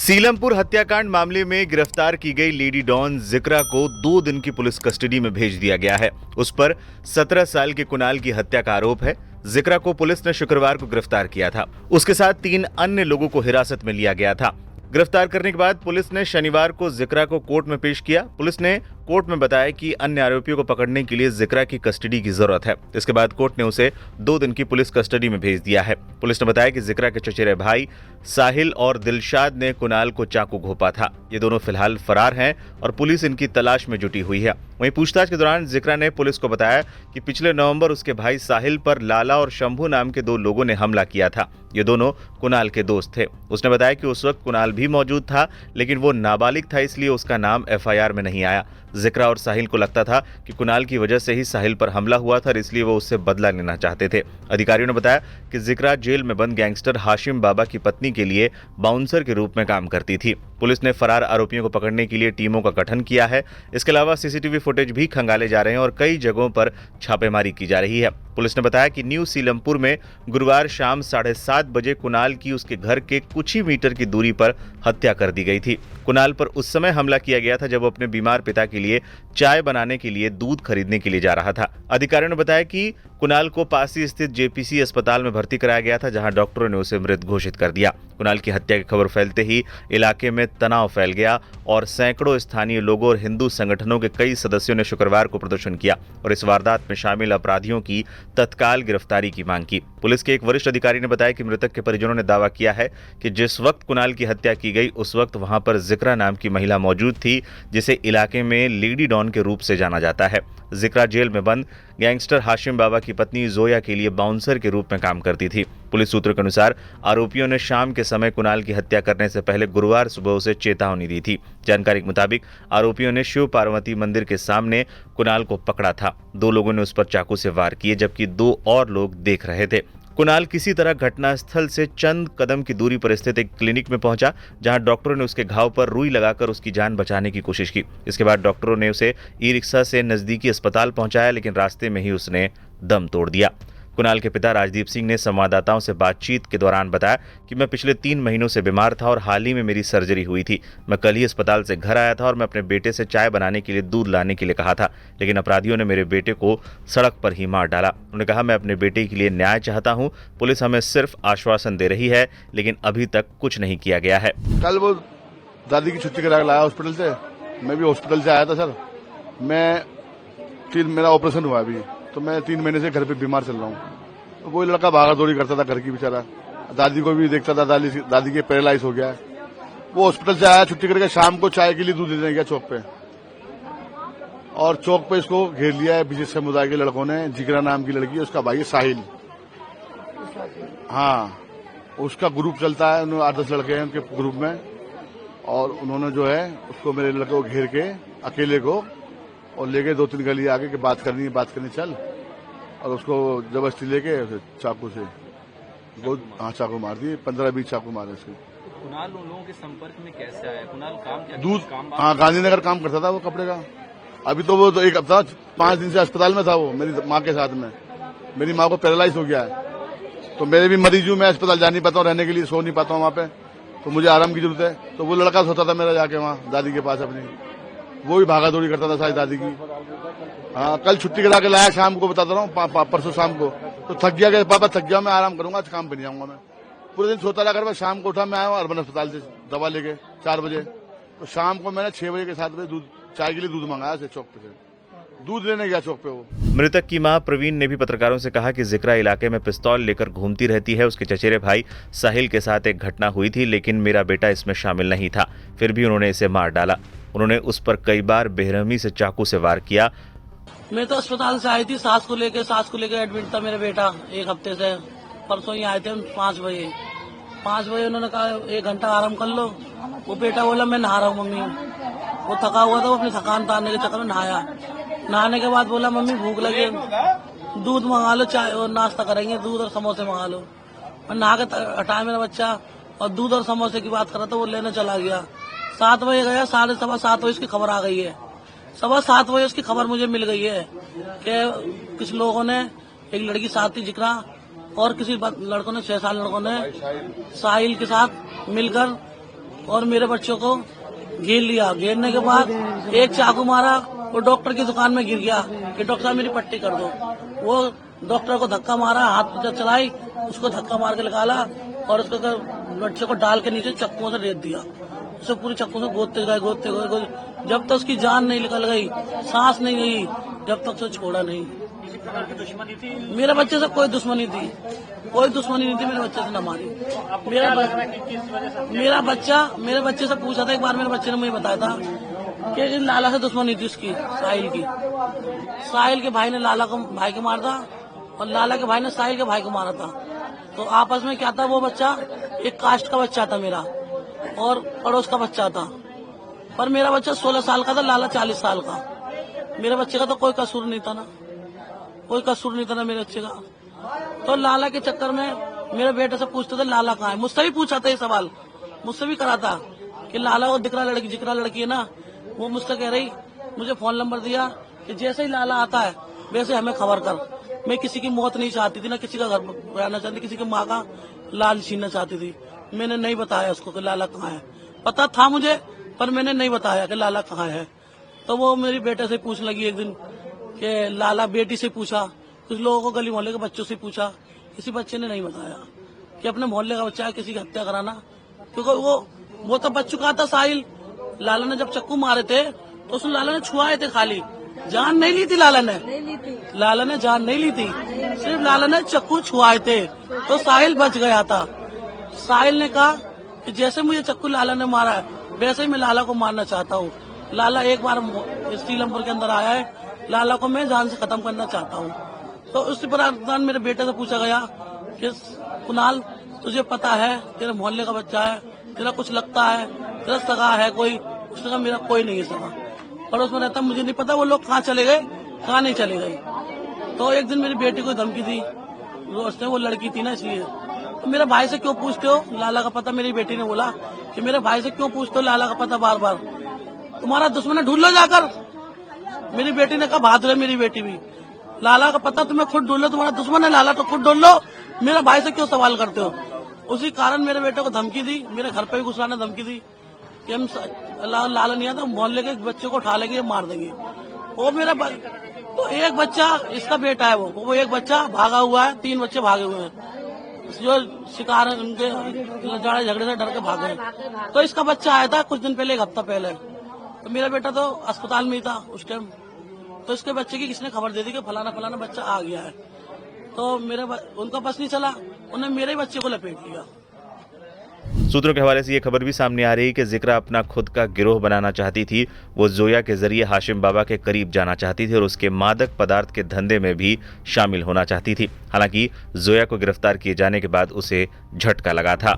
सीलमपुर हत्याकांड मामले में गिरफ्तार की गई लेडी डॉन जिक्रा को 2 दिन की पुलिस कस्टडी में भेज दिया गया है। उस पर 17 साल के कुणाल की हत्या का आरोप है। जिक्रा को पुलिस ने शुक्रवार को गिरफ्तार किया था। उसके साथ 3 अन्य लोगों को हिरासत में लिया गया था। गिरफ्तार करने के बाद पुलिस ने शनिवार को जिक्रा को कोर्ट में पेश किया। पुलिस ने कोर्ट में बताया कि अन्य आरोपियों को पकड़ने के लिए जिक्रा की कस्टडी की जरूरत है। इसके बाद कोर्ट ने उसे 2 दिन की पुलिस कस्टडी में भेज दिया है। पुलिस ने बताया कि जिक्रा के चचेरे भाई साहिल और दिलशाद ने कुणाल को चाकू घोंपा था। ये दोनों फिलहाल फरार हैं और पुलिस इनकी तलाश में जुटी हुई है। वहीं पूछताछ के दौरान जिक्रा ने पुलिस को बताया कि पिछले नवंबर उसके भाई साहिल पर लाला और शंभू नाम के 2 लोगों ने हमला किया था। ये दोनों कुणाल के दोस्त थे। उसने बताया कि उस वक्त कुणाल भी मौजूद था, लेकिन वो नाबालिग था, इसलिए उसका नाम एफआईआर में नहीं आया। जिक्रा और साहिल को लगता था कि कुणाल की वजह से ही साहिल पर हमला हुआ था और इसलिए वो उससे बदला लेना चाहते थे। अधिकारियों ने बताया कि जिक्रा जेल में बंद गैंगस्टर हाशिम बाबा की पत्नी के लिए बाउंसर के रूप में काम करती थी। पुलिस ने फरार आरोपियों को पकड़ने के लिए टीमों का गठन किया है। इसके अलावा सीसीटीवी फुटेज भी खंगाले जा रहे हैं और कई जगहों पर छापेमारी की जा रही है। पुलिस ने बताया कि न्यू सीलमपुर में गुरुवार शाम 7:30 बजे कुणाल की उसके घर के कुछ ही मीटर की दूरी पर हत्या कर दी गई थी। कुणाल पर उस समय हमला किया गया था जब वो अपने बीमार पिता के लिए चाय बनाने के लिए दूध खरीदने के लिए जा रहा था। अधिकारियों ने बताया कि कुणाल को पास ही स्थित जेपीसी अस्पताल में भर्ती कराया गया था, जहां डॉक्टरों ने उसे मृत घोषित कर दिया। कुणाल की हत्या की खबर फैलते ही इलाके में तनाव फैल गया और सैकड़ों स्थानीय लोगों और हिंदू संगठनों के कई सदस्यों ने शुक्रवार को प्रदर्शन किया और इस वारदात में शामिल अपराधियों की तत्काल गिरफ्तारी की मांग की। पुलिस के एक वरिष्ठ अधिकारी ने बताया कि मृतक के परिजनों ने दावा किया है कि जिस वक्त कुणाल की हत्या की गई उस वक्त वहां पर जिक्रा नाम की महिला मौजूद थी, जिसे इलाके में लेडी डॉन के रूप से जाना जाता है। जिक्रा जेल में बंद गैंगस्टर हाशिम बाबा की पत्नी जोया के लिए बाउंसर के रूप में काम करती थी। पुलिस सूत्रों के अनुसार आरोपियों ने शाम के समय कुणाल की हत्या करने से पहले गुरुवार सुबह उसे चेतावनी दी थी। जानकारी के मुताबिक आरोपियों ने शिव पार्वती मंदिर के सामने कुणाल को पकड़ा था। 2 लोगों ने उस पर चाकू से वार किए, जबकि 2 और लोग देख रहे थे। कुणाल किसी तरह घटनास्थल से चंद कदम की दूरी पर स्थित एक क्लिनिक में पहुंचा, जहां डॉक्टरों ने उसके घाव पर रुई लगाकर उसकी जान बचाने की कोशिश की। इसके बाद डॉक्टरों ने उसे ई-रिक्शा से नजदीकी अस्पताल पहुंचाया, लेकिन रास्ते में ही उसने दम तोड़ दिया। कुणाल के पिता राजदीप सिंह ने संवाददाताओं से बातचीत के दौरान बताया कि मैं पिछले 3 महीनों से बीमार था और हाल ही में मेरी सर्जरी हुई थी। मैं कल ही अस्पताल से घर आया था और मैं अपने बेटे से चाय बनाने के लिए दूध लाने के लिए कहा था, लेकिन अपराधियों ने मेरे बेटे को सड़क पर ही मार डाला। उन्होंने कहा, मैं अपने बेटे के लिए न्याय चाहता हूँ। पुलिस हमें सिर्फ आश्वासन दे रही है, लेकिन अभी तक कुछ नहीं किया गया है। कल वो दादी की छुट्टी करा लाया हॉस्पिटल से। मैं भी हॉस्पिटल से आया था सर। मेरा ऑपरेशन हुआ अभी, तो मैं 3 महीने से घर पे बीमार चल रहा हूँ। तो वही लड़का भागा दौड़ी करता था घर की, बेचारा दादी को भी देखता था। दादी के पैरालाइज हो गया है। वो हॉस्पिटल से आया छुट्टी करके, शाम को चाय के लिए दूध देने गया चौक पे, और चौक पे इसको घेर लिया है विशेष समुदाय के लड़कों ने। जिक्रा नाम की लड़की है, उसका भाई है साहिल। हाँ, उसका ग्रुप चलता है, 8-10 लड़के हैं उनके ग्रुप में, और उन्होंने जो है उसको, मेरे लड़के को घेर के अकेले को, और लेके 2-3 गली आगे के बात करनी चल, और उसको जबरदस्ती लेके चाकू से चाकू मार दिए। 15-20 चाकू मारे उसके। कुणाल उन लोगों के संपर्क में कैसे आया? कुणाल काम क्या दूध, गांधीनगर काम करता था वो, कपड़े का। अभी तो वो 1 हफ्ता 5 दिन से अस्पताल में था वो, मेरी माँ के साथ में। मेरी माँ को पैरालाइज हो गया है, तो मेरे भी मरीज हूँ, मैं अस्पताल जा नहीं पाता हूँ, रहने के लिए सो नहीं पाता हूँ वहाँ पे, तो मुझे आराम की जरूरत है। तो वो लड़का सोता था मेरा जाके वहाँ दादी के पास अपनी, वो भी भागा दौड़ी करता था सारी दादी की। हाँ, कल छुट्टी करा के लाया शाम को, बताता रहा हूँ, परसों शाम को। तो थक गया कि पापा थक गया, मैं आराम करूंगा, आज काम पे नहीं जाऊंगा। मैं पूरे दिन सोता रहा घर में। शाम को उठा, मैं आया अर्बन अस्पताल से दवा लेके 4 बजे। तो शाम को मैंने 6 बजे के 7 बजे चाय के लिए दूध मंगाया से चौक पे से, दूध लेने गया चौक पे वो। मृतक की मां प्रवीण ने भी पत्रकारों से कहा कि जिक्रा इलाके में पिस्तौल लेकर घूमती रहती है। उसके चचेरे भाई साहिल के साथ एक घटना हुई थी, लेकिन मेरा बेटा इसमें शामिल नहीं था, फिर भी उन्होंने इसे मार डाला। उन्होंने उस पर कई बार बेरहमी से चाकू से वार किया। मैं तो अस्पताल से आई थी, सास को लेके एडमिट था मेरा बेटा 1 हफ्ते से। परसों ही आए थे हम 5 बजे। 5 बजे उन्होंने कहा 1 घंटा आराम कर लो। वो बेटा बोला मैं नहा रहा हूँ मम्मी। वो थका हुआ था, वो अपनी थकान उतारने के चक्कर में नहाया। नहाने के बाद बोला मम्मी भूख लगी है, दूध मंगा लो, चाय और नाश्ता करेंगे, दूध और समोसे मंगा लो। मैं नहा के हटाया मेरा बच्चा, और दूध और समोसे की बात कर रहा था, वो लेने चला गया। 7 बजे गया, 7:15 बजे इसकी खबर आ गई है। 7:15 बजे उसकी खबर मुझे मिल गई है कि कुछ लोगों ने, एक लड़की साथ थी जिक्रा, और किसी लड़कों ने 6 साल लड़कों ने साहिल के साथ मिलकर और मेरे बच्चों को घेर लिया। घेरने के बाद एक चाकू मारा, वो डॉक्टर की दुकान में गिर गया कि डॉक्टर साहब मेरी पट्टी कर दो। वो डॉक्टर को धक्का मारा, हाथ पे चलाई, उसको धक्का मार के निकाला और उसको बच्चे को डाल के नीचे चक्कुओं से रेत दिया। उसे पूरी चक्कू से गोदते गए जब तक उसकी जान नहीं निकल गई, सांस नहीं गई, जब तक उसे छोड़ा नहीं। मेरे बच्चे से कोई दुश्मनी थी, कोई दुश्मनी नहीं थी मेरे बच्चे से न मारी। मेरे बच्चे से पूछा था एक बार, मेरे बच्चे ने मुझे बताया था कि लाला से दुश्मनी थी उसकी, साहिल की। साहिल के भाई ने लाला को भाई को मारा था और लाला के भाई ने साहिल के भाई को मारा था। तो आपस में क्या था, वो बच्चा एक कास्ट का बच्चा था मेरा और पड़ोस का बच्चा था, पर मेरा बच्चा 16 साल का था, लाला 40 साल का। मेरे बच्चे का तो कोई कसूर नहीं था ना, कोई कसूर नहीं था ना मेरे बच्चे का। तो लाला के चक्कर में मेरे बेटे से पूछते थे लाला कहाँ है। मुझसे भी पूछा था ये सवाल, मुझसे भी करा था कि लाला को जिक्रा लड़की है ना, वो मुझसे कह रही, मुझे फोन नंबर दिया कि जैसे ही लाला आता है वैसे हमें खबर कर। मैं किसी की मौत नहीं चाहती थी, ना किसी का घर बनाना चाहती, किसी की माँ का लाल छीनना चाहती थी। मैंने नहीं बताया उसको कि लाला कहाँ है। पता था मुझे, पर मैंने नहीं बताया कि लाला कहाँ है। तो वो मेरी बेटे से पूछ लगी एक दिन कि लाला, बेटी से पूछा, कुछ लोगों को गली मोहल्ले के बच्चों से पूछा, किसी बच्चे ने नहीं बताया कि अपने मोहल्ले का बच्चा है, किसी की हत्या कराना। क्योंकि वो तो बच चुका था साहिल। लाला ने जब चक्कू मारे थे तो उसने लाला ने छुआए थे, खाली जान नहीं ली थी लाला ने जान नहीं ली थी, सिर्फ लाला ने चक्कू छुआए थे, तो साहिल बच गया था। साहिल ने कहा कि जैसे मुझे चक्कू लाला ने मारा है वैसे ही मैं लाला को मारना चाहता हूँ। लाला एक बार श्रीलमपुर के अंदर आया है, लाला को मैं जान से खत्म करना चाहता हूँ। तो उसी पर मेरे बेटे से पूछा गया कि कुणाल, तुझे पता है तेरे मोहल्ले का बच्चा है, तेरा कुछ लगता है, तेरा सगा है कोई? उसने कहा मेरा कोई नहीं है सगा, पड़ोस में रहता, मुझे नहीं पता वो लोग कहाँ चले गए, कहाँ नहीं चले गए। तो एक दिन मेरी बेटी को धमकी दी, वो लड़की थी ना, इसलिए। तो मेरे भाई से क्यों पूछते हो लाला का पता? मेरी बेटी ने बोला कि मेरे भाई से क्यों पूछते हो लाला का पता बार बार, तुम्हारा दुश्मन है, ढूंढ लो जाकर। मेरी बेटी ने कहा बहादुर है मेरी बेटी भी, लाला का पता तुम्हें खुद ढूंढ लो, तुम्हारा दुश्मन है लाला तो खुद ढूंढ लो, मेरे भाई से क्यों सवाल करते हो? उसी कारण मेरे बेटे को धमकी दी, मेरे घर पे भी घुसराने धमकी दी कि हम लाला नहीं आता, मोहल्ले के बच्चे को उठा लेंगे, मार देंगे। वो मेरा तो एक बच्चा इसका बेटा है, वो एक बच्चा भागा हुआ है, 3 बच्चे भागे हुए हैं जो शिकार उनके लड़ाई झगड़े से डर के भागे। तो इसका बच्चा आया था कुछ दिन पहले, 1 हफ्ता पहले। तो मेरा बेटा तो अस्पताल में ही था उस टाइम। तो इसके बच्चे की किसने खबर दे दी कि फलाना फलाना बच्चा आ गया है। तो उनका बस नहीं चला, उन्होंने मेरे बच्चे को लपेट लिया। सूत्रों के हवाले से ये खबर भी सामने आ रही है कि जिक्रा अपना खुद का गिरोह बनाना चाहती थी। वो जोया के जरिए हाशिम बाबा के करीब जाना चाहती थी और उसके मादक पदार्थ के धंधे में भी शामिल होना चाहती थी। हालांकि जोया को गिरफ्तार किए जाने के बाद उसे झटका लगा था।